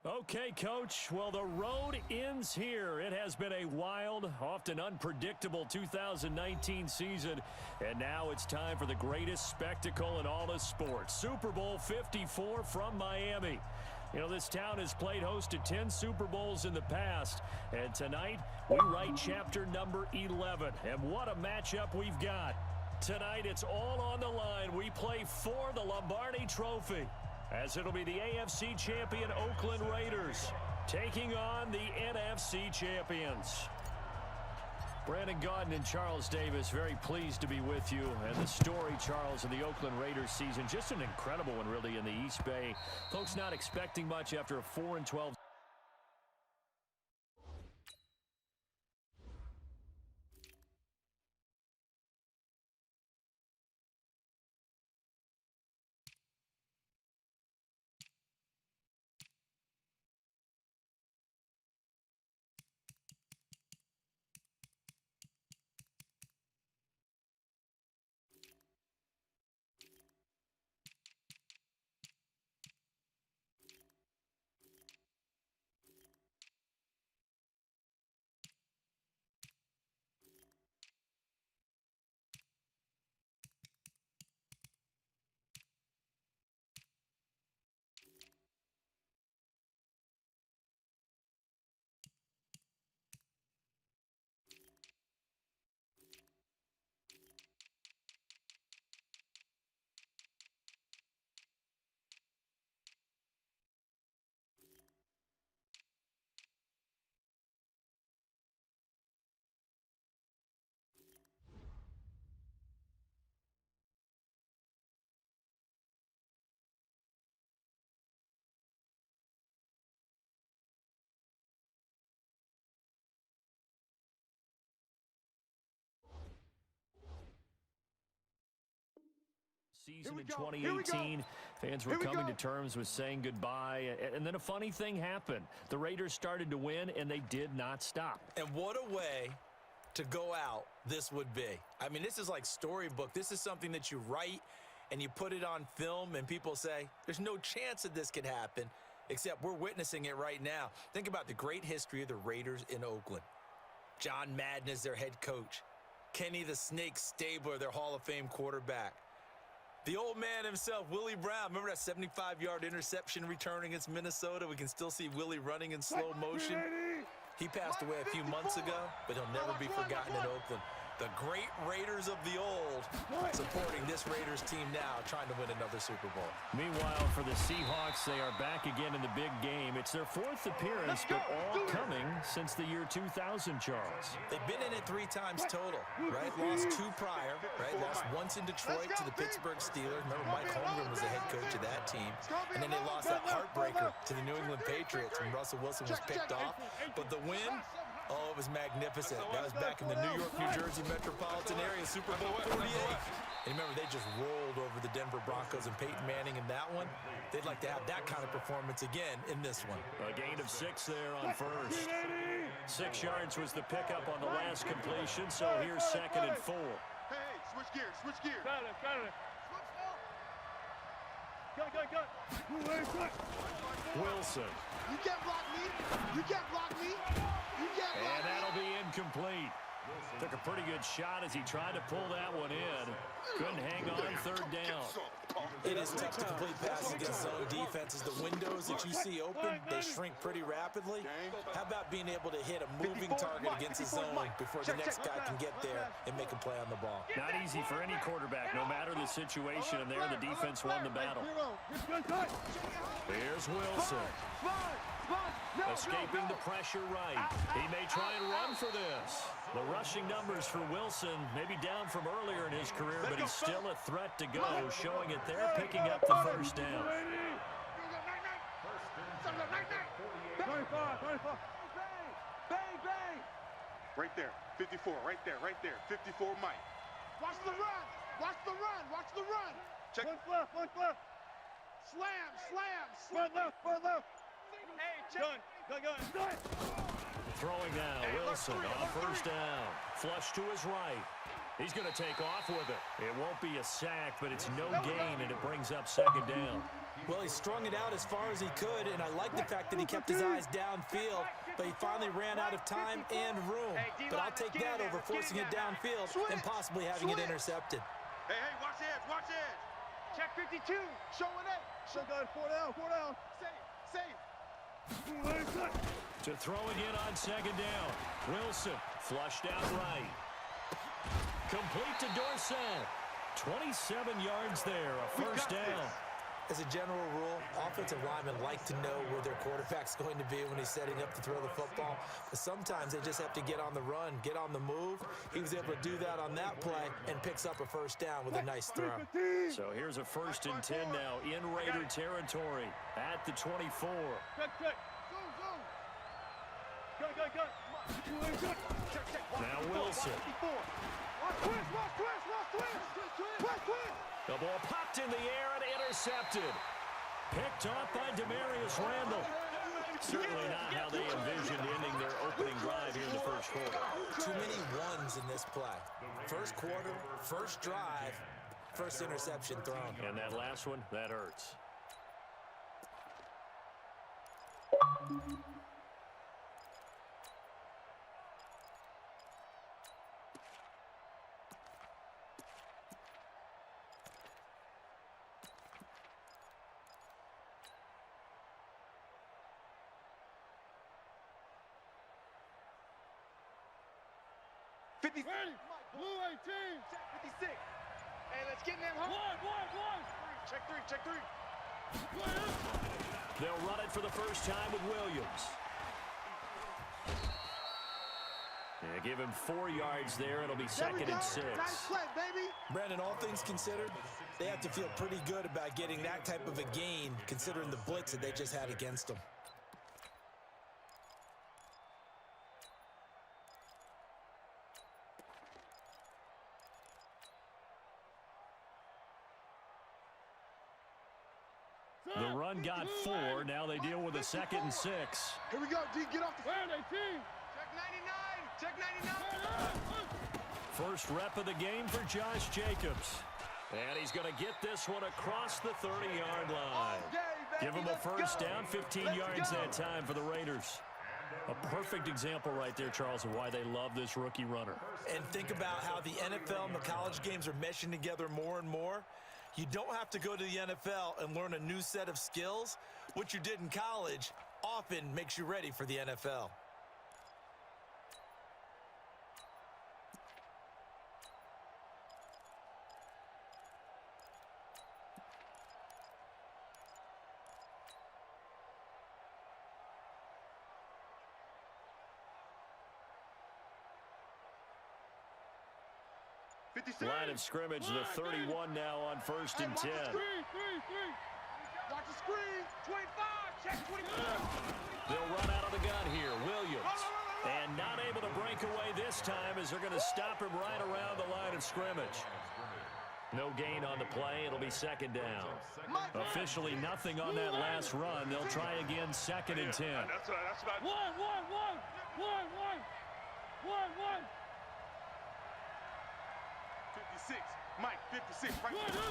Okay, Coach. Well, the road ends here. It has been a wild, often unpredictable 2019 season. And now it's time for the greatest spectacle in all of sports. Super Bowl 54 from Miami. You know, this town has played host to 10 Super Bowls in the past. And tonight, we write chapter number 11. And what a matchup we've got. Tonight, it's all on the line. We play for the Lombardi Trophy, as it'll be the AFC champion Oakland Raiders taking on the NFC champions. Brandon Gaudin and Charles Davis, very pleased to be with you. And the story, Charles, of the Oakland Raiders season, just an incredible one, really, in the East Bay. Folks not expecting much after a 4-12. Season in 2018, fans were coming to terms with saying goodbye, and then a funny thing happened. The Raiders started to win, and they did not stop. And what a way to go out this would be. I mean, this is like storybook. This is something that you write, and you put it on film, and people say, there's no chance that this could happen, except we're witnessing it right now. Think about the great history of the Raiders in Oakland. John Madden is their head coach. Kenny the Snake Stabler, their Hall of Fame quarterback. The old man himself, Willie Brown. Remember that 75-yard interception return against Minnesota? We can still see Willie running in slow motion. He passed away a few months ago, but he'll never be forgotten in Oakland. The great Raiders of the old supporting this Raiders team now, trying to win another Super Bowl. Meanwhile, for the Seahawks, they are back again in the big game. It's their fourth appearance, but all coming since the year 2000, Charles. They've been in it 3 times total, right? Lost 2 prior, right? Lost once in Detroit to the Pittsburgh Steelers. Remember, Mike Holmgren was the head coach of that team. And then they lost that heartbreaker to the New England Patriots when Russell Wilson was picked off. But the win, oh, it was magnificent. That was back in the New York, New Jersey metropolitan area, Super Bowl 48. And remember, they just rolled over the Denver Broncos and Peyton Manning in that one. They'd like to have that kind of performance again in this one. A gain of 6 there on first. 6 yards was the pickup on the last completion, so here's 2nd and 4. Hey, switch gears, switch gears. Got it. Go. Wilson. You can't block me. You can't block me. You can't block me. And that'll be incomplete. Took a pretty good shot as he tried to pull that one in. Couldn't hang on 3rd down. It is tough to complete passes against zone defenses. The windows that you see open, they shrink pretty rapidly. How about being able to hit a moving target against the zone before the next guy can get there and make a play on the ball? Not easy for any quarterback, no matter the situation, and there the defense won the battle. Here's Wilson. Escaping the pressure right. He may try and run for this. The rushing numbers for Wilson, maybe down from earlier in his career, but he's still a threat to go, showing it there, picking up the 1st down. Right there, 54, right there. 54, Mike. Watch the run. Check. One left. Slam. One left. Hey, gun. Throwing now, Wilson on 1st down. Flush to his right. He's going to take off with it. It won't be a sack, but it's no gain, and it brings up second down. Well, he strung it out as far as he could, and I like the fact that he kept his eyes downfield, but he finally ran out of time and room. But I'll take that over forcing it downfield and possibly having it intercepted. Hey, watch edge, watch edge. Check 52. Showing it. Show good. 4 down, 4 down. Save. To throw again on second down. Wilson flushed out right. Complete to Dorsett. 27 yards there, a first down. As a general rule, offensive linemen like to know where their quarterback's going to be when he's setting up to throw the football. But sometimes they just have to get on the run, get on the move. He was able to do that on that play and picks up a first down with a nice throw. So here's a 1st and 10 now in Raider territory at the 24. Check. Go. Now Wilson. The ball popped in the air and intercepted. Picked off by Demarius Randall. Certainly not how they envisioned ending their opening drive here in the first quarter. Too many ones in this play. First quarter, first drive, first interception thrown. And that last one, that hurts. Ready. Blue 18. Check 56. Hey, let's get in them home. One. Check three. They'll run it for the first time with Williams. Yeah, give him 4 yards there. It'll be 2nd and 6. Nice play, baby. Brandon, all things considered, they have to feel pretty good about getting that type of a gain, considering the blitz that they just had against them. The run got 4. Now they deal with a 2nd and 6. Here we go, D. Get off the Round 18. Check 99. First rep of the game for Josh Jacobs. And he's going to get this one across the 30-yard line. Give him a first down, 15 yards that time for the Raiders. A perfect example right there, Charles, of why they love this rookie runner. And think about how the NFL and the college games are meshing together more and more. You don't have to go to the NFL and learn a new set of skills. What you did in college often makes you ready for the NFL. Line of scrimmage, the 31 now on 1st and 10. Watch the screen. 25. Check 25. They'll run out of the gun here. Williams. And not able to break away this time as they're going to stop him right around the line of scrimmage. No gain on the play. It'll be 2nd down. Officially nothing on that last run. They'll try again 2nd and 10. That's about One. 56. Mike, 56. Right there.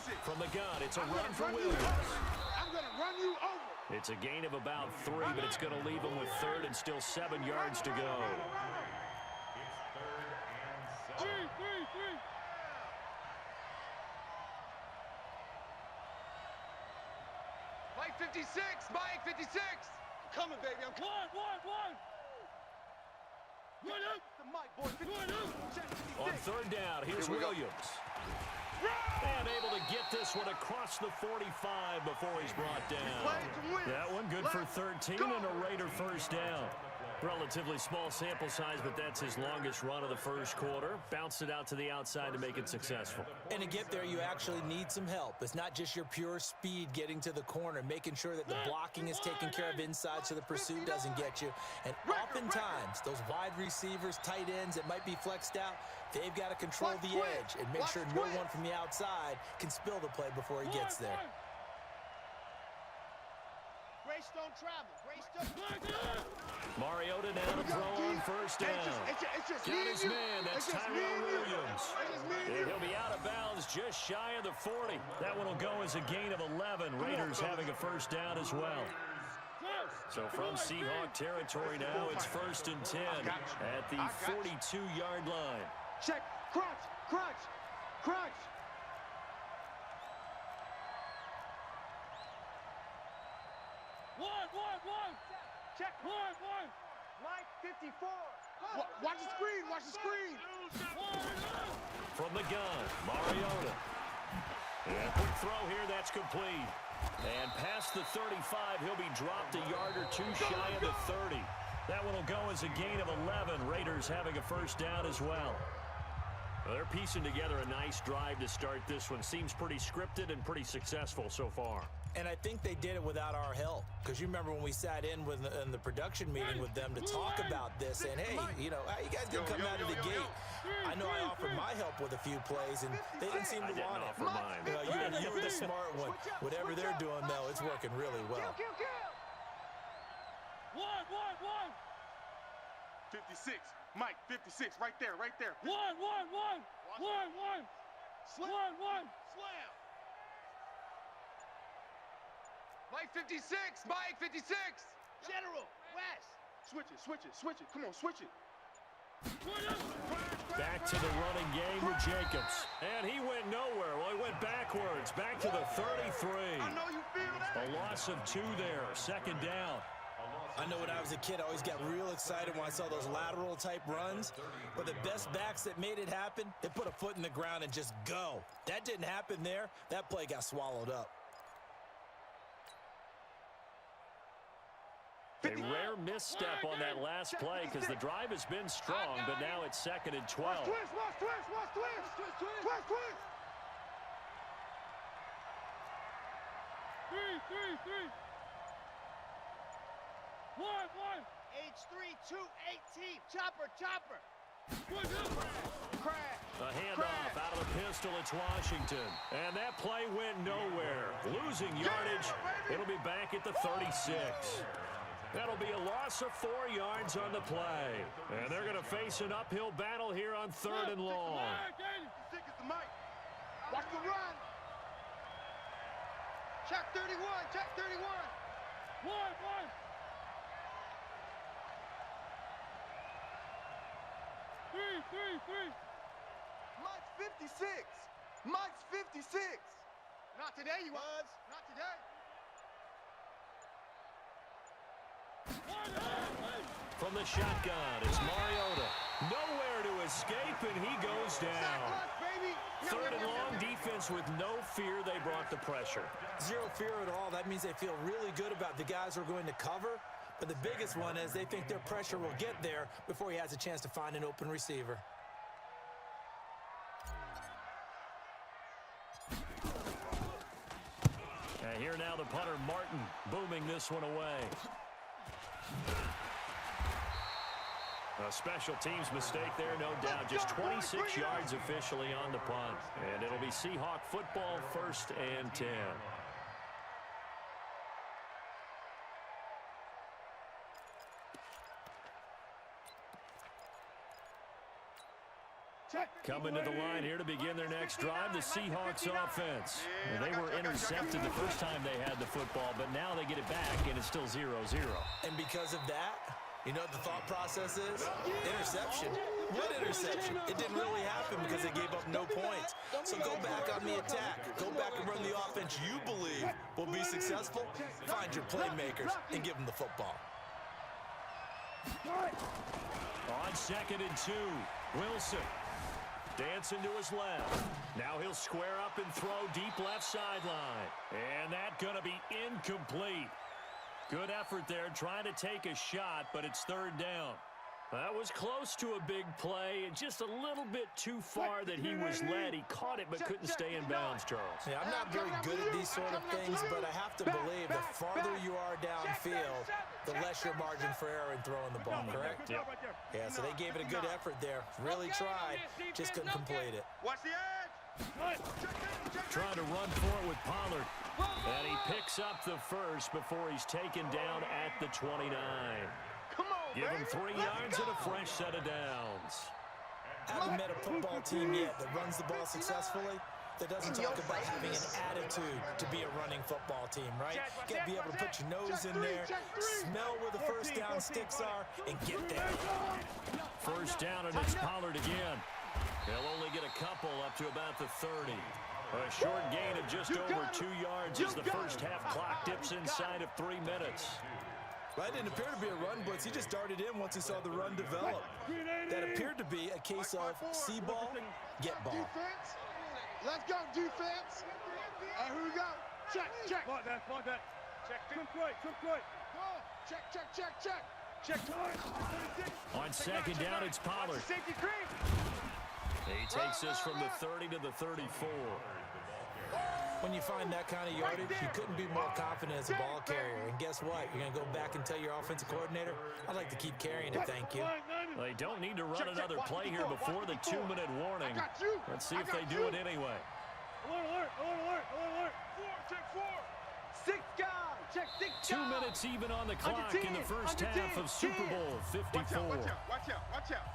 56. From the gun, it's a run for Williams. I'm going to run you over. It's a gain of about 3, but it's going to leave him with 3rd and still 7 yards to go. Three. Mike 56. Mike 56. I'm coming, baby. I'm coming. One. Run up. The Mike boy. 56. On 3rd down, here's Williams. And able to get this one across the 45 before he's brought down. That one good for 13 and a Raider first down. Relatively small sample size, but that's his longest run of the first quarter. Bounced it out to the outside to make it successful. And to get there, you actually need some help. It's not just your pure speed getting to the corner, making sure that the blocking is taken care of inside so the pursuit doesn't get you. And oftentimes, those wide receivers, tight ends that might be flexed out, they've got to control the edge and make sure no one from the outside can spill the play before he gets there. Grace don't travel. Grace don't. Mariota now to throw on first down. It's just Got his man. That's Tyrell Williams. me And he'll be out of bounds just shy of the 40. That one will go as a gain of 11. Raiders having a first down as well. So from Seahawk territory now, it's 1st and 10 at the 42-yard line. Check. Crunch. Crunch. Crunch. One. Check. One. Mike 54. Watch the screen. Watch the screen. From the gun, Mariota. And quick throw here, that's complete. And past the 35, he'll be dropped a yard or two shy of the 30. That one will go as a gain of 11. Raiders having a first down as well. Well, they're piecing together a nice drive to start this one. Seems pretty scripted and pretty successful so far. And I think they did it without our help. Because you remember when we sat in the production meeting with them to talk about this, saying, hey, you know, how you guys going to come out of the gate? I know I offered my help with a few plays, and they didn't seem to want it. You were the smart one. Whatever they're doing, though, it's working really well. One. 56. Mike, 56. Right there. One. Slam. Mike 56. Mike 56. General. West. Switch it. Come on, switch it. Back to the running game with Jacobs. And he went nowhere. Well, he went backwards. Back to the 33. I know you feel that. A loss of 2 there. 2nd down. I know when I was a kid, I always got real excited when I saw those lateral type runs. But the best backs that made it happen, they put a foot in the ground and just go. That didn't happen there. That play got swallowed up. A rare misstep on that last play because the drive has been strong, but now it's 2nd and 12. Twist. Three. One. H3 218. Chopper. Crash. A handoff out of the pistol. It's Washington. And that play went nowhere. Losing yardage. It'll be back at the 36. That'll be a loss of 4 yards on the play. And they're going to face an uphill battle here on 3rd and long. Watch the run. Check 31. One. Three. Mike's 56. Not today, you was. Not today. From the shotgun, it's Mariota. Nowhere to escape, and he goes down. 3rd and long, defense with no fear. They brought the pressure. Zero fear at all. That means they feel really good about the guys who are going to cover. But the biggest one is they think their pressure will get there before he has a chance to find an open receiver. And here now the punter, Martin, booming this one away. A special teams mistake there, no doubt. Just 26 yards officially on the punt. And it'll be Seahawk football, 1st and 10. Coming to the line here to begin their next drive, the Seahawks offense. Well, they were intercepted the first time they had the football, but now they get it back, and it's still 0-0. And because of that, you know what the thought process is? Interception. What interception? It didn't really happen because they gave up no points. So go back on the attack. Go back and run the offense you believe will be successful. Find your playmakers and give them the football. On 2nd and 2, Wilson. Dancing to his left. Now he'll square up and throw deep left sideline. And that's going to be incomplete. Good effort there trying to take a shot, but it's 3rd down. That was close to a big play, and just a little bit too far that he was led. He caught it but couldn't stay in bounds, Charles. Yeah, I'm not very good at these sort of things, but I have to believe the farther you are downfield, the less your margin for error in throwing the ball, correct? Yep. Yeah, so they gave it a good effort there. Really tried, just couldn't complete it. Watch the edge. trying to run for it with Pollard. And he picks up the first before he's taken down at the 29. Come on, Give him 3 yards and a go. fresh set of downs. Haven't met a football team yet that runs the ball successfully, that doesn't talk about having an attitude to be a running football team, right? You got to be able to put your nose in there, smell where the first down sticks are, and get there. First down, and it's Pollard again. He'll only get a couple up to about the 30. A short gain of just over 2 yards as the first half clock dips inside of 3 minutes. Well, that didn't appear to be a run blitz. He just darted in once he saw the run develop. That appeared to be a case of see ball, get ball. Defense. Let's go, defense. Here we go. Check. Like that. Check. Come right. Check. Check twice. On second down, it's Pollard. Safety cream. He takes this from the 30 to the 34. When you find that kind of yardage, you couldn't be more confident as a ball carrier. And guess what? You're going to go back and tell your offensive coordinator, I'd like to keep carrying it, thank you. They don't need to run another play here before the 2-minute warning. Let's see if they do it anyway. Alert. 6 guys. Check 6 guys. 2 minutes even on the clock in the first half of Super Bowl 54. Watch out.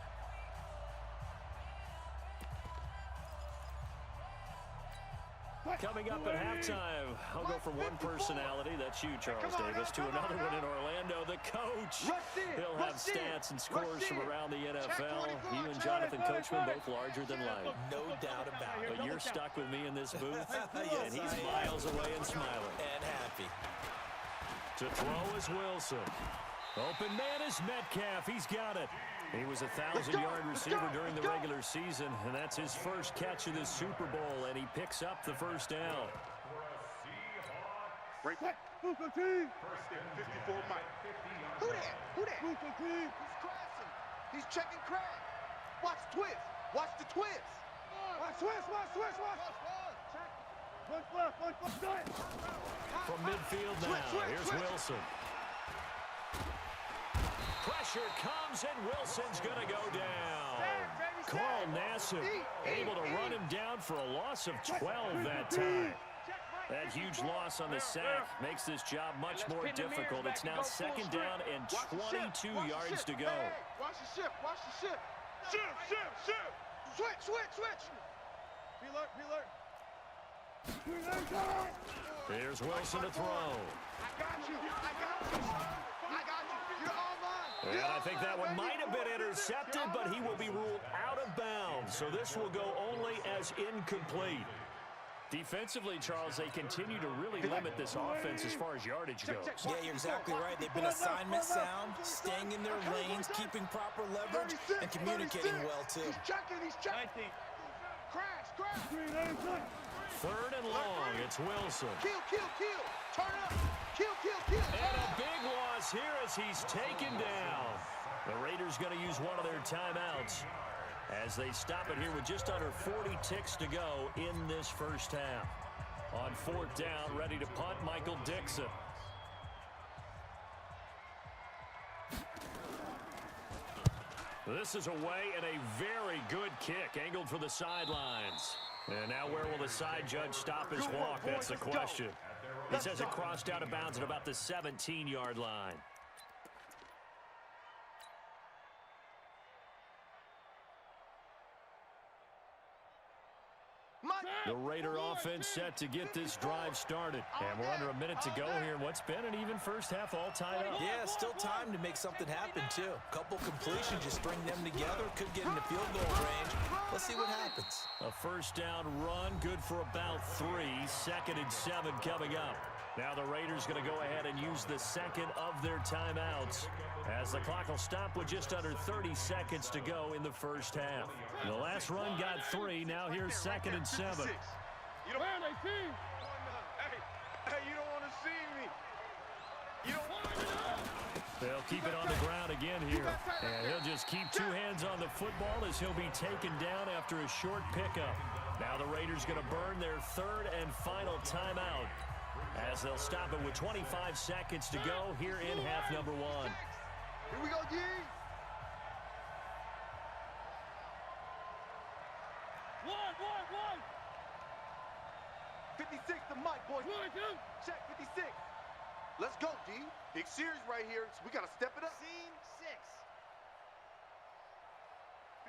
Coming up at halftime, I'll go from one personality, that's you, Charles Davis, to another one in Orlando, the coach. He'll have stats and scores from around the NFL. You and Jonathan Coachman, both larger than life. No doubt about it. But you're stuck with me in this booth, Yes, and he's I am. miles away and smiling. And happy. To throw is Wilson. Open man is Metcalf. He's got it. He was a 1,000-yard receiver during the regular season, and that's his first catch of this Super Bowl, and he picks up the first down. Right back. First down, 54 Mike. Who that? He's crashing. He's checking crash. Watch twist. Watch the twist. Watch twist. From midfield now, here's Wilson. Pressure comes, and Wilson's going to go down. Carl Nassib able to run him down for a loss of 12 that time. That huge loss on the sack makes this job much more difficult. It's now second down and 22 yards to go. Watch the ship. Switch. Be alert. Here's Wilson to throw. I got you. You're all mine. And I think that one might have been intercepted, but he will be ruled out of bounds. So this will go only as incomplete. Defensively, Charles, they continue to really limit this offense as far as yardage goes. Yeah, you're exactly right. They've been assignment sound, staying in their lanes, keeping proper leverage, and communicating well, too. He's checking. Crash. Third and long, it's Wilson. Kill. Turn up. Kill. And a big loss here as he's taken down. The Raiders going to use one of their timeouts as they stop it here with just under 40 ticks to go in this first half. On fourth down, ready to punt, Michael Dixon. This is away and a very good kick, angled for the sidelines. And now where will the side judge stop his walk? That's the question. He says it crossed out of bounds at about the 17-yard line. The Raider offense set to get this drive started. And we're under a minute to go here in what's been an even first half all tied up. Yeah, still time to make something happen, too. Couple completions, just string them together. Could get into field goal range. Let's see what happens. A first down run, good for about 3. 2nd and 7 coming up. Now the Raiders going to go ahead and use the second of their timeouts as the clock will stop with just under 30 seconds to go in the first half. The last run got 3. Now here's 2nd and 7. You don't want to see. Hey, you don't want to see me. You don't want to. They'll keep it on the ground again here. And he'll just keep 2 hands on the football as he'll be taken down after a short pickup. Now the Raiders going to burn their 3rd and final timeout as they'll stop it with 25 seconds to go here in half number 1. Here we go, G. One. 56, the mic, boys. Check 56. Let's go, D. Big series right here, so we got to step it up. Scene 6.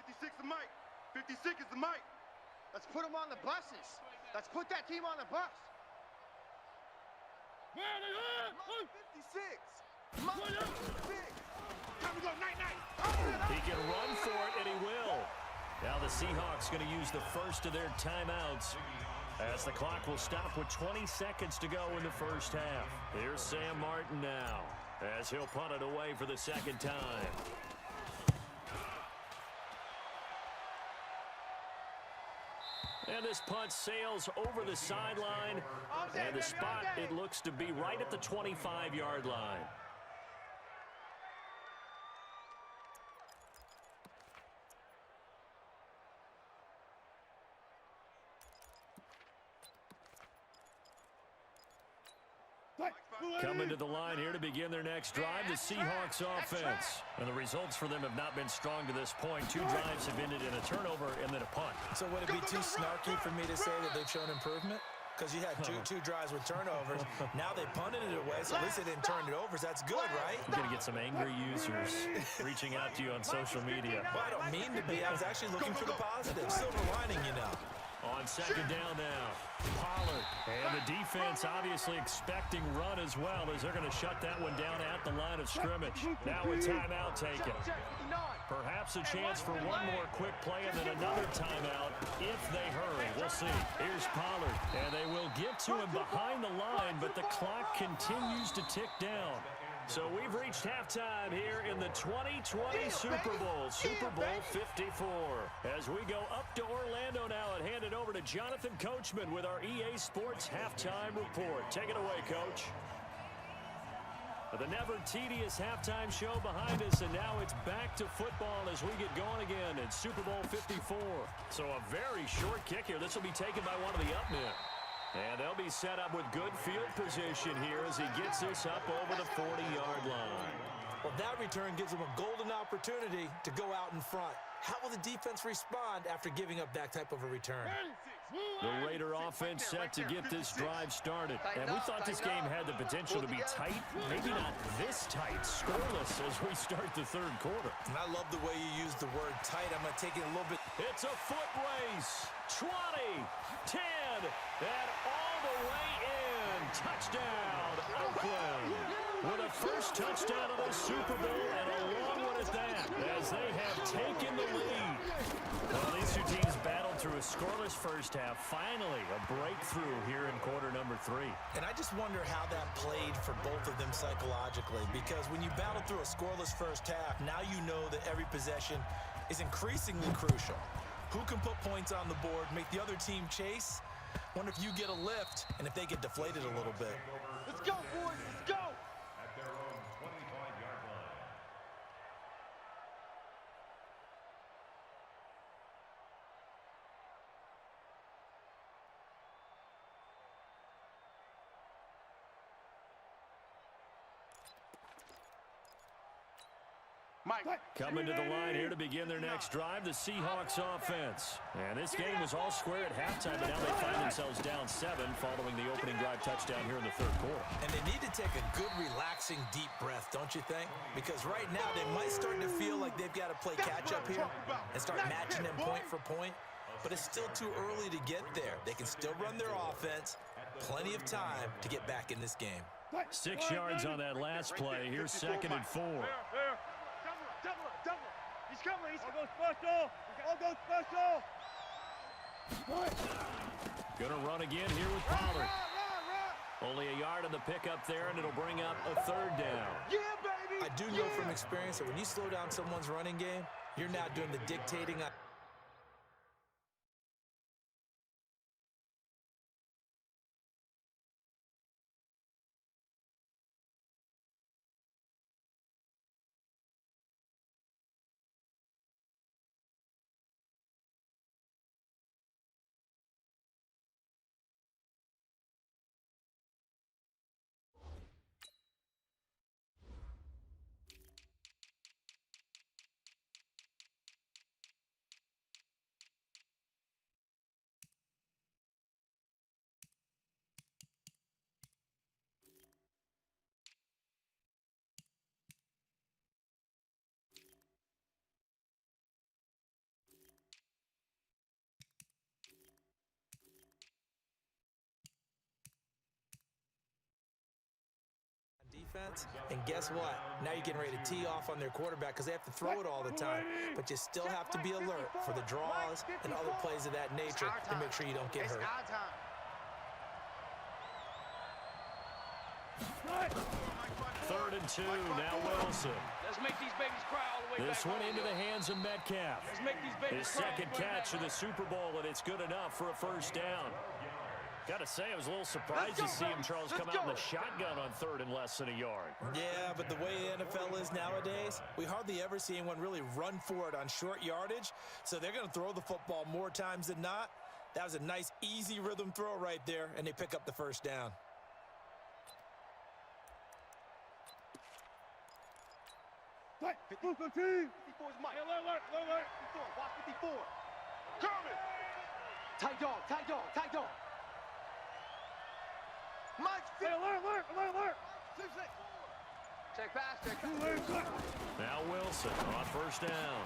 56 the mic. 56 is the mic. Let's put them on the buses. Let's put that team on the bus. 56. Mike 56. Time to go, night-night. He can run for it, and he will. Now the Seahawks going to use the first of their timeouts as the clock will stop with 20 seconds to go in the first half. Here's Sam Martin now as he'll punt it away for the second time. And this punt sails over the sideline, and the spot, it looks to be right at the 25-yard line. Coming to the line here to begin their next drive, the Seahawks offense. And the results for them have not been strong to this point. 2 drives have ended in a turnover and then a punt. So would it be too snarky for me to say that they've shown improvement? Because you had two drives with turnovers. Now they punted it away, so at least they didn't turn it over. So that's good, right? You're going to get some angry users reaching out to you on social media. Well, I don't mean to be. I was actually looking for the positive. Silver lining, you know. On second down now, Pollard. And the defense obviously expecting run as well as they're going to shut that one down at the line of scrimmage. Now a timeout taken. Perhaps a chance for one more quick play and then another timeout if they hurry. We'll see. Here's Pollard. And they will get to him behind the line, but the clock continues to tick down. So we've reached halftime here in the 2020 Super Bowl, Super Bowl 54. As we go up to Orlando now and hand it over to Jonathan Coachman with our EA Sports Halftime Report. Take it away, Coach. The never tedious halftime show behind us, and now it's back to football as we get going again in Super Bowl 54. So a very short kick here. This will be taken by one of the up men. And they'll be set up with good field position here as he gets this up over the 40-yard line. Well, that return gives them a golden opportunity to go out in front. How will the defense respond after giving up that type of a return? The Raider offense set to get this drive started. And we thought this game had the potential to be tight, maybe not this tight, scoreless as we start the third quarter. And I love the way you use the word tight. I'm going to take it a little bit. It's a foot race. 20, 10, and all the way in. Touchdown, Oakland. With a first touchdown of the Super Bowl and a long one at that as they have taken the lead. Well, these two teams battled through a scoreless first half. Finally, a breakthrough here in quarter number 3. And I just wonder how that played for both of them psychologically, because when you battle through a scoreless first half, now you know that every possession is increasingly crucial. Who can put points on the board, make the other team chase? Wonder if you get a lift and if they get deflated a little bit. Let's go, boys. Let's go. At their own 25-yard line. Mike. Coming to the line here to begin their next drive, the Seahawks offense. And this game was all square at halftime, but now they find themselves down 7 following the opening drive touchdown here in the third quarter. And they need to take a good, relaxing, deep breath, don't you think? Because right now they might start to feel like they've got to play catch-up here and start matching them point for point. But it's still too early to get there. They can still run their offense. Plenty of time to get back in this game. 6 yards on that last play. Here's second and 4. Double. He's coming. I'll go special. Gonna run again here with Pollard. Only a yard on the pickup there, and it'll bring up a third down. Yeah, baby. I do know from experience that when you slow down someone's running game, you're now doing the dictating on defense. And guess what? Now you're getting ready to tee off on their quarterback because they have to throw it all the time. But you still have to be alert for the draws and other plays of that nature to make sure you don't get hurt. Third and 2, now Wilson. Let's make these babies cry all the way This back one home, into yo. the hands of Metcalf. Let's make these babies His cry second all the way catch of back the Super Bowl, and it's good enough for a first down. Got to say, I was a little surprised to see him, Charles, come out in the shotgun on third and less than a yard. Yeah, but the way the NFL is nowadays, we hardly ever see anyone really run for it on short yardage. So they're going to throw the football more times than not. That was a nice, easy rhythm throw right there, and they pick up the first down. Right, 54 is Mike. Alert. 54, watch 54. Coming. Tight dog, tight dog, tight dog. Mike's Hey, alert. Check pass, check pass. Now Wilson on first down.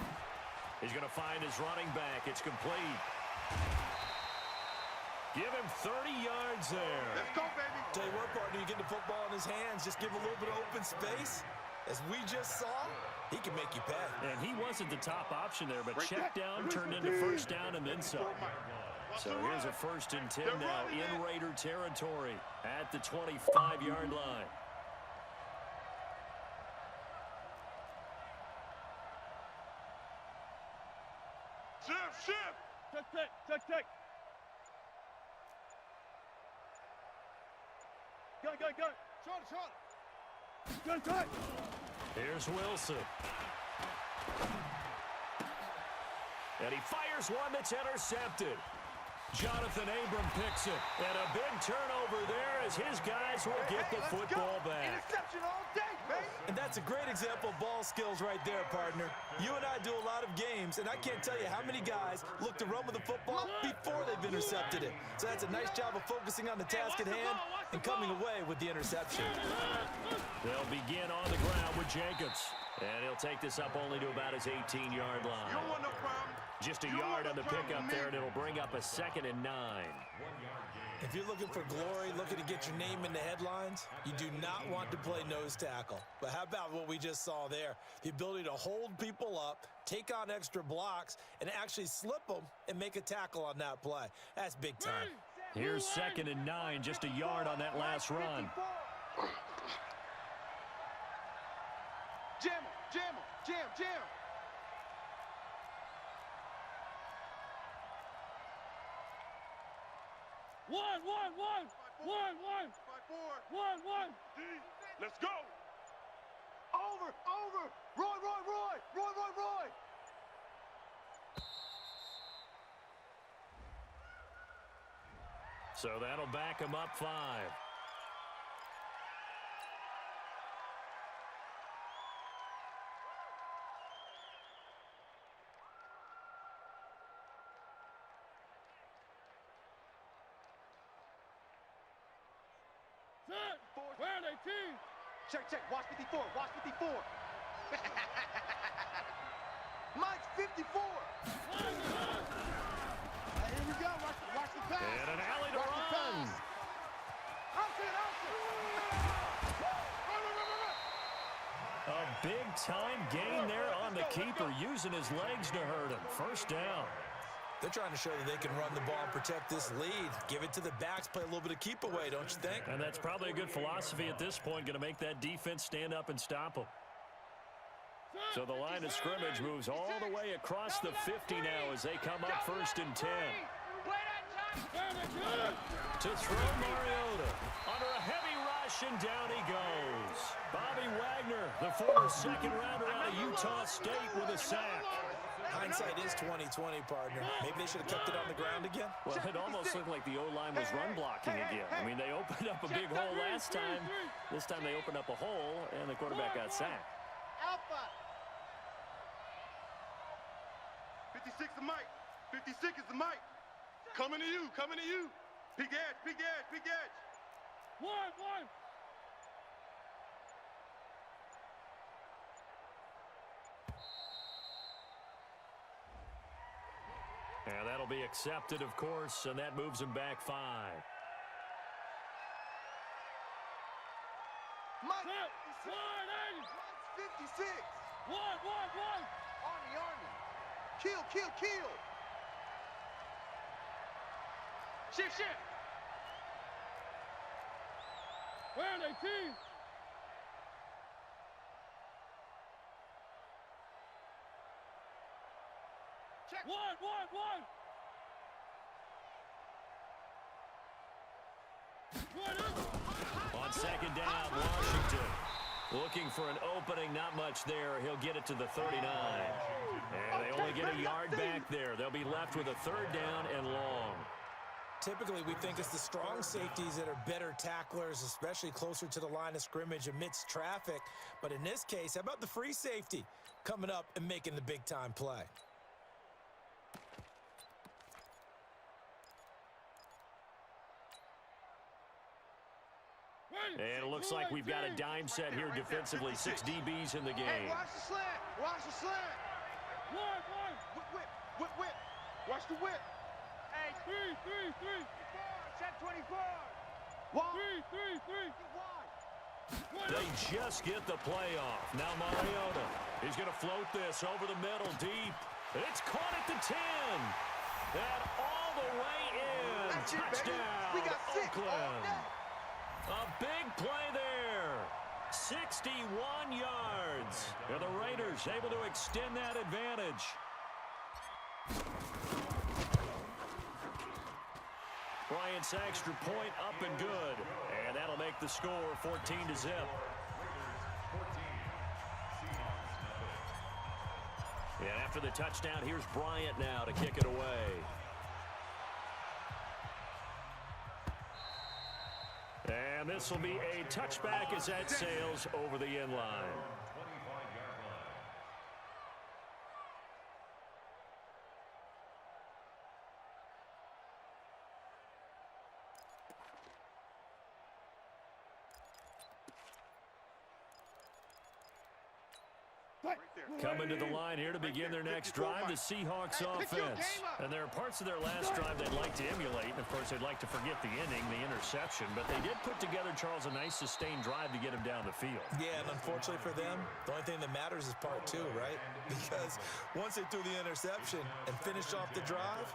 He's going to find his running back. It's complete. Give him 30 yards there. Let's go, baby. Tell you what, partner, you get the football in his hands, just give him a little bit of open space. As we just saw, he can make you pay. And he wasn't the top option there, but Right check there. down turned into first down and then some. So here's a first and 10 now in Raider territory at the 25-yard line. Shift. Check. Go. Short. Good. Here's Wilson. And he fires one that's intercepted. Jonathan Abram picks it. And a big turnover there as his guys will get the football back. Interception all day, baby. And that's a great example of ball skills right there, partner. You and I do a lot of games, and I can't tell you how many guys look to run with the football before they've intercepted it. So that's a nice job of focusing on the task at hand and coming away with the interception. They'll begin on the ground with Jacobs. And he'll take this up only to about his 18-yard line. You don't want no problem. Just a yard on the pickup there, and it'll bring up a 2nd and 9. If you're looking for glory, looking to get your name in the headlines, you do not want to play nose tackle. But how about what we just saw there? The ability to hold people up, take on extra blocks, and actually slip them and make a tackle on that play. That's big time. Here's 2nd and 9, just a yard on that last run. Jam. One. D. Let's go. Over. Roy. So that'll back him up 5. Check. Watch 54. Mike's 54. Here we go. Watch the pass. And an alley to Watch the run. pass. Out. A big-time gain there on the keeper, using his legs to hurt him. First down. They're trying to show that they can run the ball and protect this lead. Give it to the backs, play a little bit of keep away, don't you think? And that's probably a good philosophy at this point, going to make that defense stand up and stop them. So the line of scrimmage moves all the way across the 50 now as they come up 1st and 10. To throw Mariota under a heavy rush, and down he goes. Bobby Wagner, the former second-rounder out of Utah State, with a sack. Hindsight is 20/20, partner. Maybe they should have kept it on the ground again. Well, it almost looked like the O-line was run blocking again. I mean, they opened up a big hole last time. This time they opened up a hole, and the quarterback got sacked. Alpha. 56 is Mike. 56 is the Mike. Coming to you. Big edge. One. And that'll be accepted, of course, and that moves him back 5. Mike, 180. 56. One. Arnie. Kill. Shift. Where are they, team? Check. One. On second down, Washington looking for an opening. Not much there. He'll get it to the 39. And they only get a yard back there. They'll be left with a third down and long. Typically, we think it's the strong safeties that are better tacklers, especially closer to the line of scrimmage amidst traffic. But in this case, how about the free safety coming up and making the big-time play? And it looks like we've got a dime set here defensively. 6 DBs in the Hey, game. watch the slant. Whip. Watch the whip. Hey, three. Check 24. Three. They just get the play off. Now Mariota is going to float this over the middle deep. It's caught at the 10. And all the way in. That's it, baby. Touchdown, We got 6 all Oakland. day. A big play there. 61 yards. And the Raiders able to extend that advantage. Bryant's extra point up and good. And that'll make the score 14-0. And after the touchdown, here's Bryant now to kick it away. And this will be a touchback as that sails over the end line. 25-yard line. Coming to the line here to begin their next drive, the Seahawks offense. And there are parts of their last drive they'd like to emulate. And, of course, they'd like to forget the inning, the interception. But they did put together, Charles, a nice sustained drive to get him down the field. Yeah, and unfortunately for them, the only thing that matters is part 2, right? Because once they threw the interception and finished off the drive,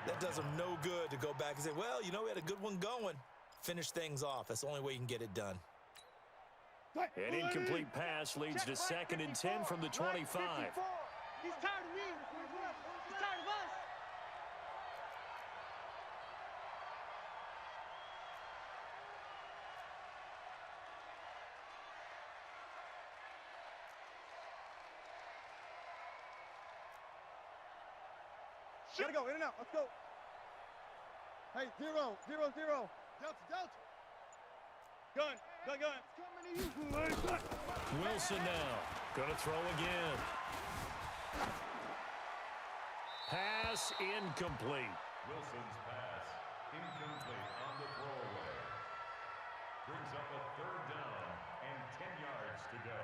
that does them no good to go back and say, well, you know, we had a good one going. Finish things off. That's the only way you can get it done. An incomplete pass leads to 2nd and 10 from the 25. He's tired of me. He's tired of us. Gotta go, in and out. Let's go. Hey, 0. Delta. Gun. Wilson now going to throw again. Pass incomplete. Wilson's pass incomplete on the throwaway. Brings up a 3rd down and 10 yards to go.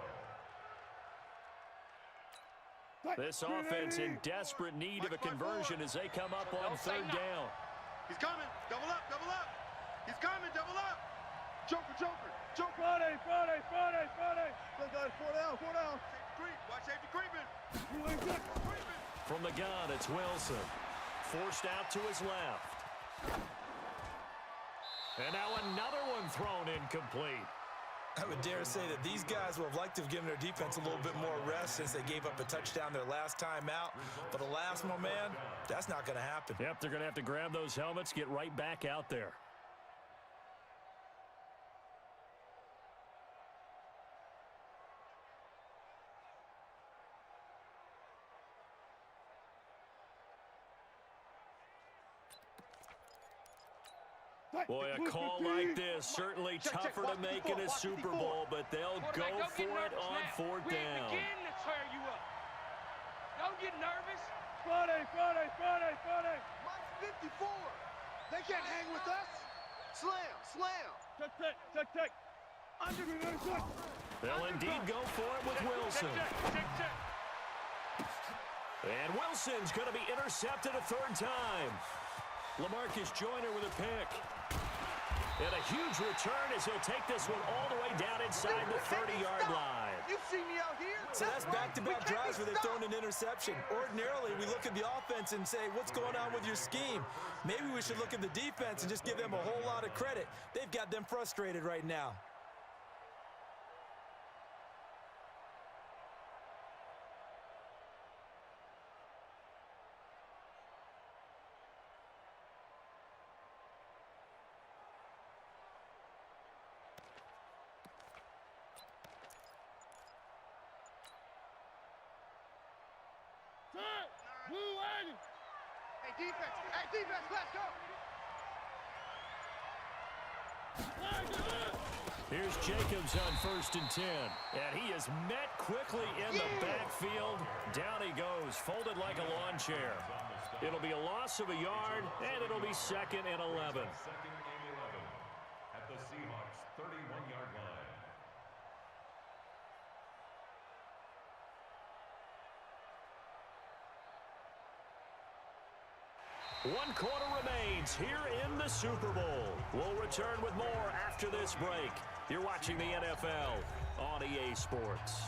This offense in desperate need of a conversion as they come up on 3rd down. He's coming. Double up. He's coming. Double up. Joker. Friday. Good guys, 4 down. Safety creeping. From the gun, it's Wilson. Forced out to his left. And now another one thrown incomplete. I would dare say that these guys would have liked to have given their defense a little bit more rest since they gave up a touchdown their last time out. But alas, my man, that's not going to happen. Yep, they're going to have to grab those helmets, get right back out there. Boy, a call like this, certainly tougher to make in a Super Bowl, but they'll go for it on 4th down. To tear you up. Don't get nervous. Friday. Mike's 54. They can't hang with us. Slam. Check. They'll indeed go for it with Wilson. Check. And Wilson's going to be intercepted a 3rd time. LaMarcus Joyner with a pick. And a huge return as he'll take this one all the way down inside the 30-yard line. You see me out here? So that's back-to-back drives where they've thrown an interception. Ordinarily, we look at the offense and say, what's going on with your scheme? Maybe we should look at the defense and just give them a whole lot of credit. They've got them frustrated right now. Hey, defense, let's go! Here's Jacobs on 1st and 10. And he is met quickly in the backfield. Down he goes, folded like a lawn chair. It'll be a loss of a yard, and it'll be 2nd and 11. 2nd and 11 at the Seahawks' 31-yard line. One quarter remains here in the Super Bowl. We'll return with more after this break. You're watching the NFL on EA Sports.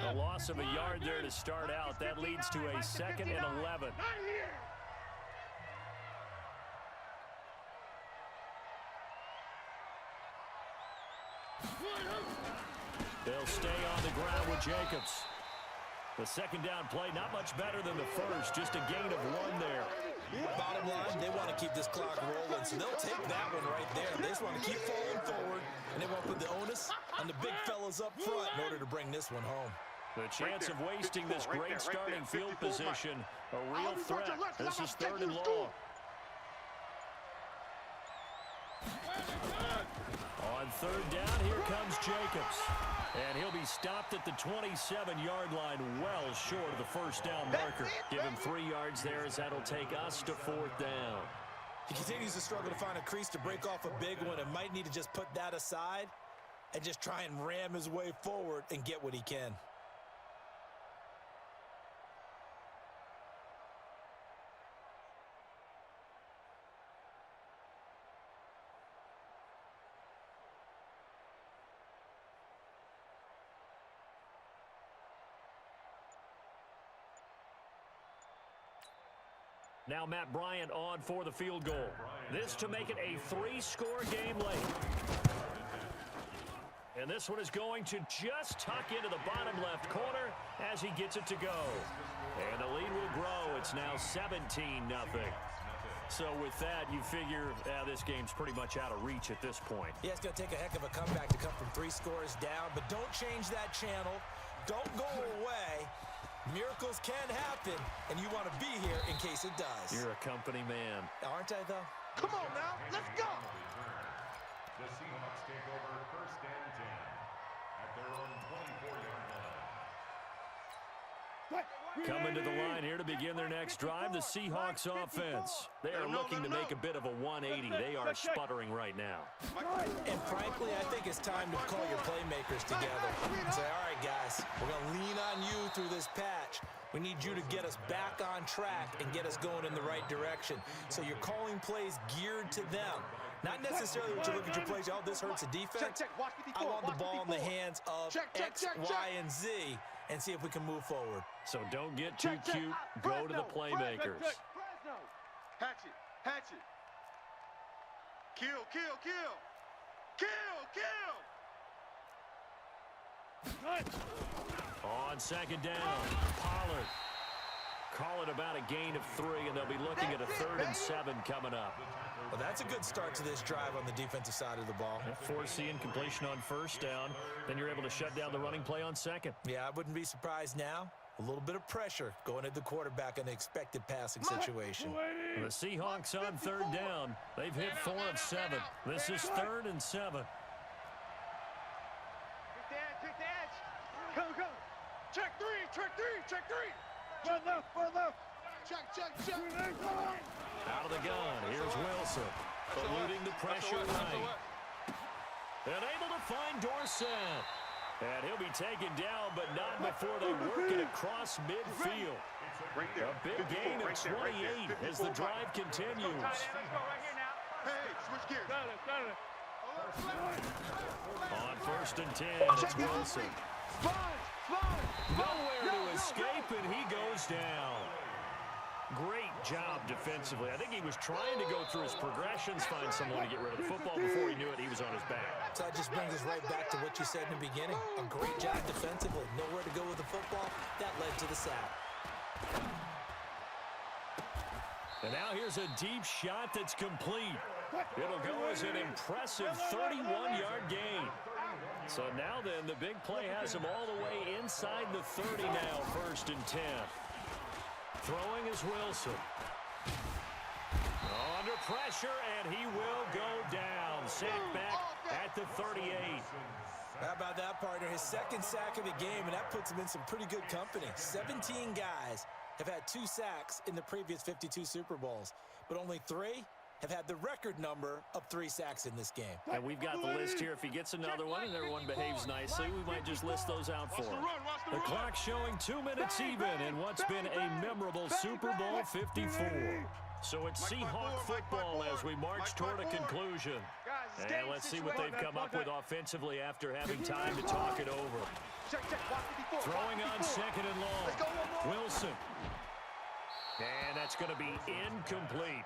A loss of a yard there to start out. That leads to a 2nd and 11. They'll stay on the ground with Jacobs. The 2nd down play, not much better than the first, just a gain of 1 there. Bottom line, they want to keep this clock rolling, so they'll take that one right there. They just want to keep falling forward, and they want to put the onus on the big fellas up front in order to bring this one home. The chance of wasting this great starting field position, a real threat. This is 3rd and long. On 3rd down, here comes Jacobs. And he'll be stopped at the 27-yard line, well short of the 1st down marker. Give him 3 yards there as that'll take us to 4th down. He continues to struggle to find a crease to break off a big one and might need to just put that aside and just try and ram his way forward and get what he can. Now Matt Bryant on for the field goal. This to make it a 3-score game late. And this one is going to just tuck into the bottom left corner as he gets it to go. And the lead will grow. It's now 17-0. So with that, you figure this game's pretty much out of reach at this point. Yeah, it's going to take a heck of a comeback to come from 3 scores down, but don't change that channel. Don't go away. Miracles can happen, and you want to be here in case it does. You're a company man. Aren't I, though? Come on now, let's go! The Seahawks take over 1st and 10 at their own 24-yard line. Coming to the line here to begin their next drive, the Seahawks offense. They are looking to make a bit of a 180. They are sputtering right now. And frankly, I think it's time to call your playmakers together and say, all right, guys, we're going to lean on you through this patch. We need you to get us back on track and get us going in the right direction. So you're calling plays geared to them. Not necessarily what you look at your plays, oh, this hurts the defense. I want the ball in the hands of X, Y, and Z and see if we can move forward. So don't get too cute. Go to the playmakers. Hatchet, hatchet. Kill, kill, kill. Kill, kill. On 2nd down, Pollard. Call it about a gain of 3, and they'll be looking at a 3rd and 7 coming up. Well, that's a good start to this drive on the defensive side of the ball. Force the incompletion on 1st down. Then you're able to shut down the running play on 2nd. Yeah, I wouldn't be surprised now. A little bit of pressure going at the quarterback in an expected passing situation. The Seahawks on 3rd down. They've hit 4 of 7. This is 3rd and 7. Take the edge. Go, go. Check 3, check 3, check 3. Far left. Check. Out of the gun. Here's Wilson. Eluding the pressure right. And able to find Dorsett. And he'll be taken down, but not before they work it across midfield. Right there. A big gain of 28 as the drive continues. Let's go right here now. Hey, switch gears. On 1st and 10, it's Wilson. Nowhere to escape, and he goes down. Great job defensively. I think he was trying to go through his progressions, find someone to get rid of the football. Before he knew it, he was on his back. So that just brings us right back to what you said in the beginning. A great job defensively. Nowhere to go with the football. That led to the sack. And now here's a deep shot that's complete. It'll go as an impressive 31-yard gain. So now then, the big play has him all the way inside the 30 now, 1st and 10. Throwing is Wilson. Under pressure, and he will go down. Sacked back at the 38. How about that, partner? His second sack of the game, and that puts him in some pretty good company. 17 guys have had 2 sacks in the previous 52 Super Bowls, but only 3 have had the record number of 3 sacks in this game. And we've got the list here. If he gets another one and everyone behaves nicely, we might just list those out for him. The clock showing 2 minutes even in what's been a memorable Super Bowl 54. So it's Seahawk football as we march toward a conclusion. And let's see what they've come up with offensively after having time to talk it over. Throwing on 2nd and long. Wilson. And that's going to be incomplete.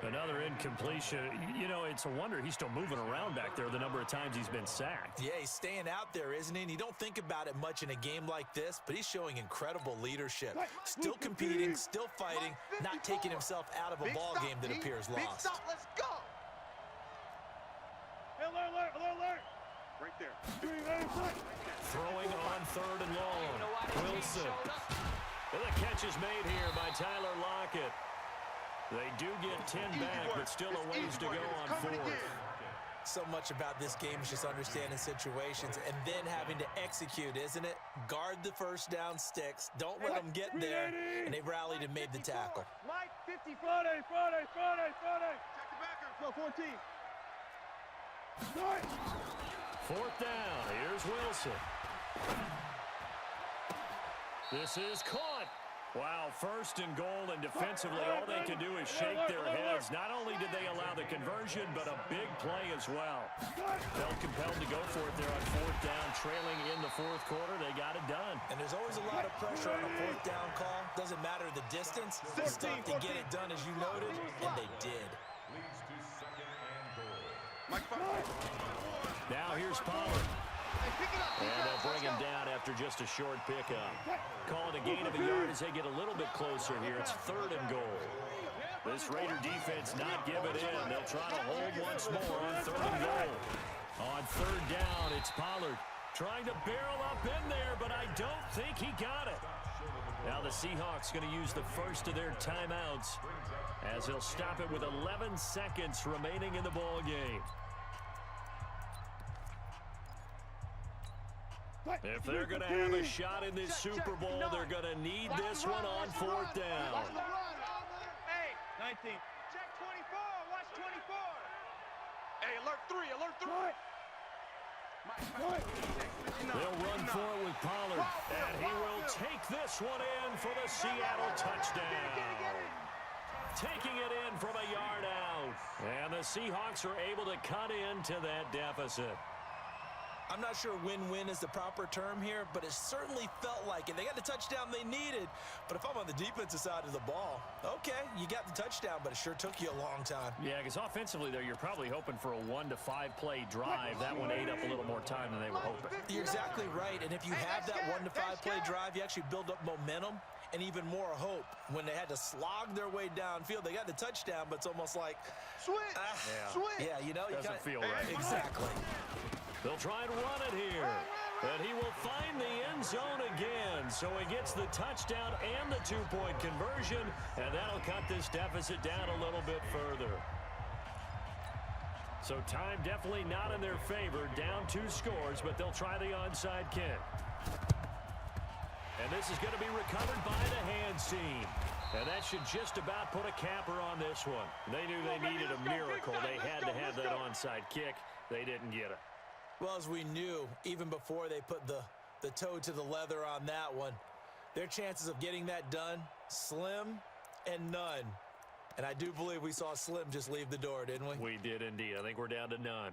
Another incompletion. You know, it's a wonder he's still moving around back there the number of times he's been sacked. Yeah, he's staying out there, isn't he? And you don't think about it much in a game like this, but he's showing incredible leadership. Still competing, still fighting, not taking himself out of a ball game that appears lost. Let's go. Alert. Right there. Throwing on 3rd and long. Wilson. And the catch is made here by Tyler Lockett. They do get 10 back, but still a ways to go on 4th. So much about this game is just understanding situations and then having to execute, isn't it? Guard the first down sticks. Don't let them get there. And they rallied and made the tackle. Mike, 50, Friday. Check the backer. Go, 14. 4th down. Here's Wilson. This is caught. Wow, 1st and goal, and defensively all they can do is shake their heads. Not only did they allow the conversion, but a big play as well. Felt compelled to go for it there on 4th down, trailing in the 4th quarter. They got it done. And there's always a lot of pressure on a 4th down call. Doesn't matter the distance. It's tough to get it done, as you noted, and they did. Leads to 2nd and goal. Mike, Now here's Pollard. And they'll bring him down after just a short pickup. Call it a gain of a yard as they get a little bit closer here. It's 3rd and goal. This Raider defense not giving in. They'll try to hold once more on 3rd and goal. On 3rd down, it's Pollard trying to barrel up in there, but I don't think he got it. Now the Seahawks going to use the first of their timeouts as they'll stop it with 11 seconds remaining in the ball game. If they're going to have a shot in this Super Bowl, they're going to need this one on 4th down. Hey, 19. Check 24. Watch 24. Hey, alert 3. They'll run for it with Pollard, and he will take this one in for the Seattle touchdown. Taking it in from a yard out. And the Seahawks are able to cut into that deficit. I'm not sure win-win is the proper term here, but it certainly felt like it. They got the touchdown they needed, but if I'm on the defensive side of the ball, okay, you got the touchdown, but it sure took you a long time. Yeah, because offensively there, you're probably hoping for a 1 to 5 play drive. That one ate up a little more time than they were hoping. You're exactly right, and if you have that 1 to 5 play drive, you actually build up momentum and even more hope. When they had to slog their way downfield, they got the touchdown, but it's almost like, yeah, you know, Doesn't feel right. Exactly. They'll try and run it here. And he will find the end zone again. So he gets the touchdown and the 2-point conversion. And that'll cut this deficit down a little bit further. So time definitely not in their favor. Down 2 scores, but they'll try the onside kick. And this is going to be recovered by the hands team. And that should just about put a capper on this one. They knew they needed a miracle. They had to have that onside kick. They didn't get it. Well, as we knew, even before they put the toe to the leather on that one, their chances of getting that done, slim and none. And I do believe we saw Slim just leave the door, didn't we? We did indeed. I think we're down to none.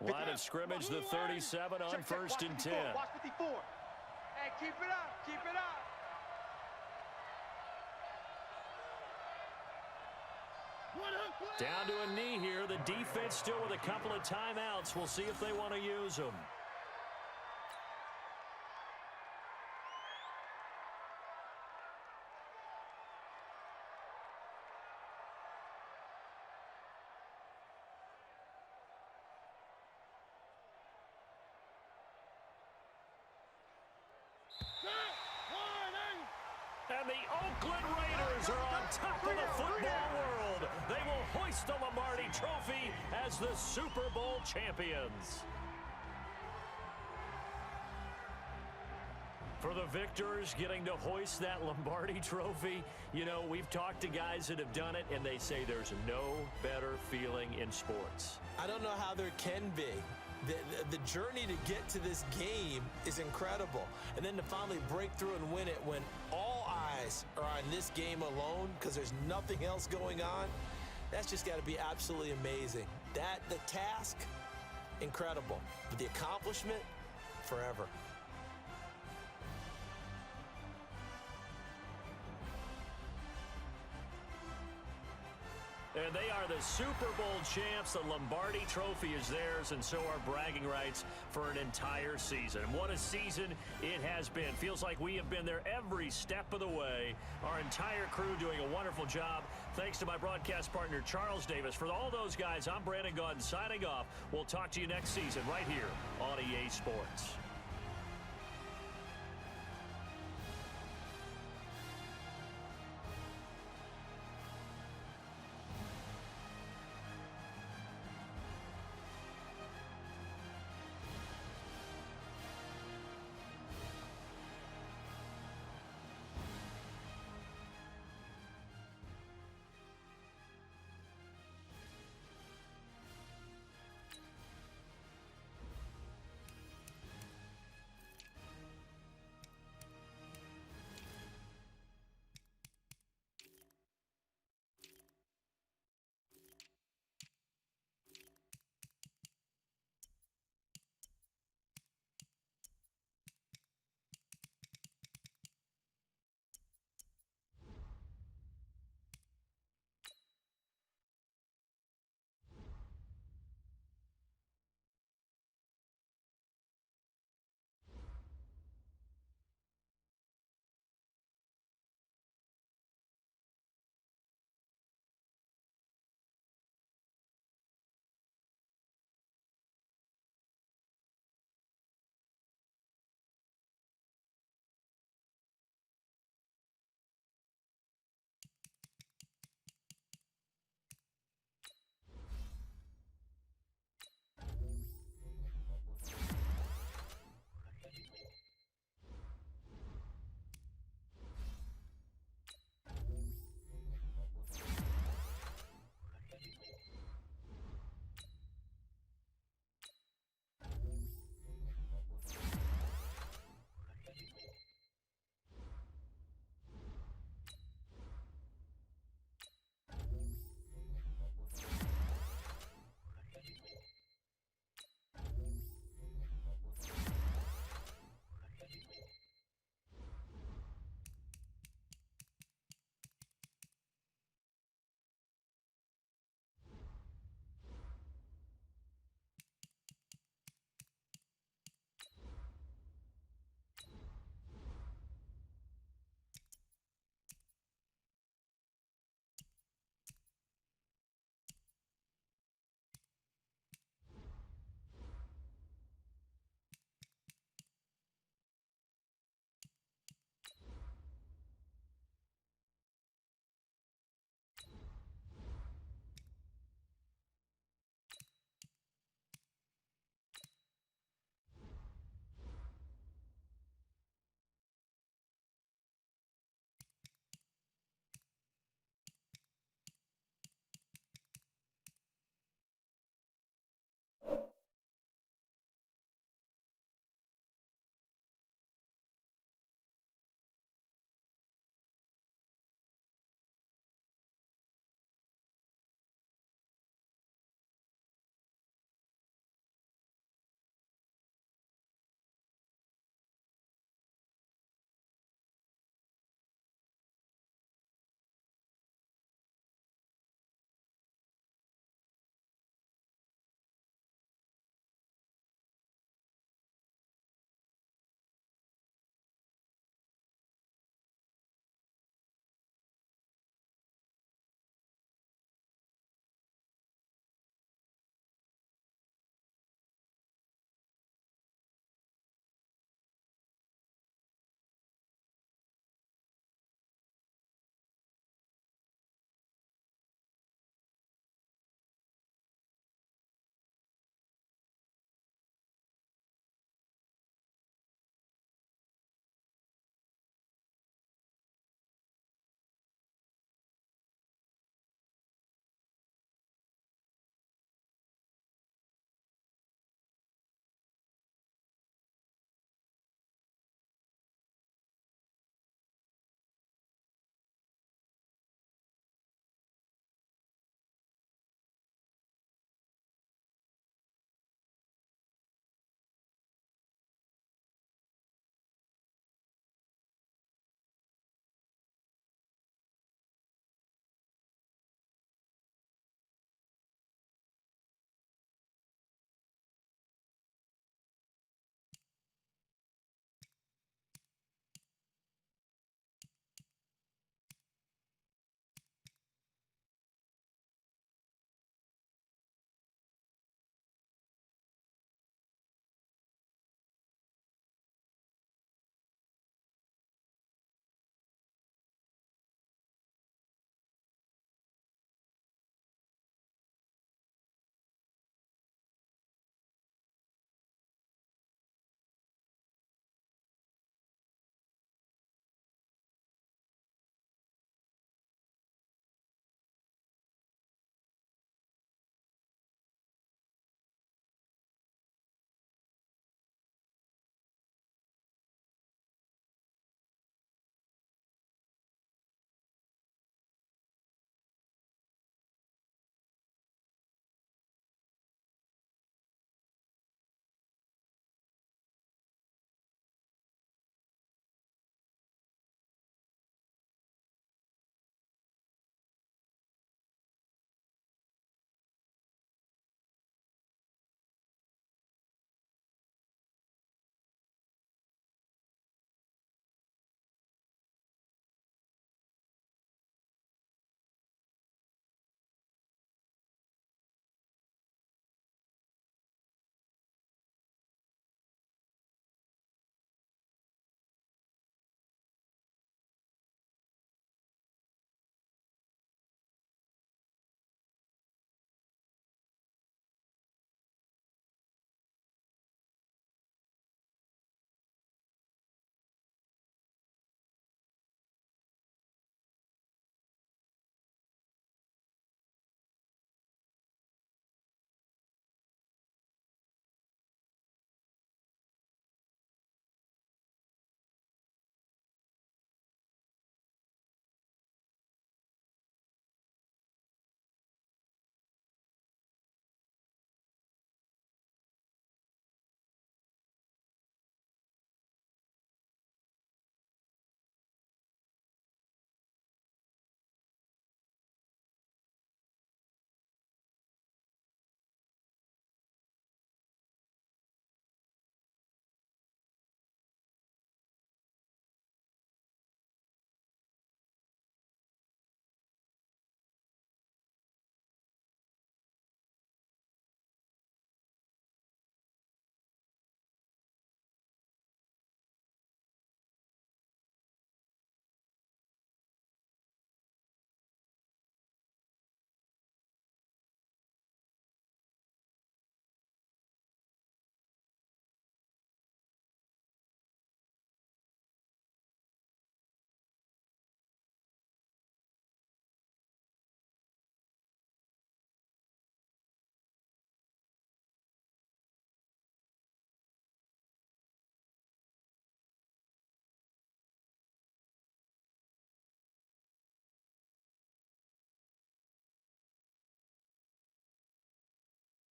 Line of scrimmage, the 37 on first and 10. Watch 54. Hey, keep it up. Keep it up. Down to a knee here. The defense still with a couple of timeouts. We'll see if they want to use them. And the Oakland Raiders are on top of the football world. They will hoist the Lombardi Trophy as the Super Bowl champions. For the victors, getting to hoist that Lombardi Trophy, you know, we've talked to guys that have done it, and they say there's no better feeling in sports. I don't know how there can be. The journey to get to this game is incredible. And then to finally break through and win it when all eyes are on this game alone because there's nothing else going on, that's just got to be absolutely amazing. The task, incredible. But the accomplishment, forever. And they are the Super Bowl champs. The Lombardi Trophy is theirs, and so are bragging rights for an entire season. What a season it has been. Feels like we have been there every step of the way. Our entire crew doing a wonderful job. Thanks to my broadcast partner, Charles Davis. For all those guys, I'm Brandon Gaudin signing off. We'll talk to you next season right here on EA Sports.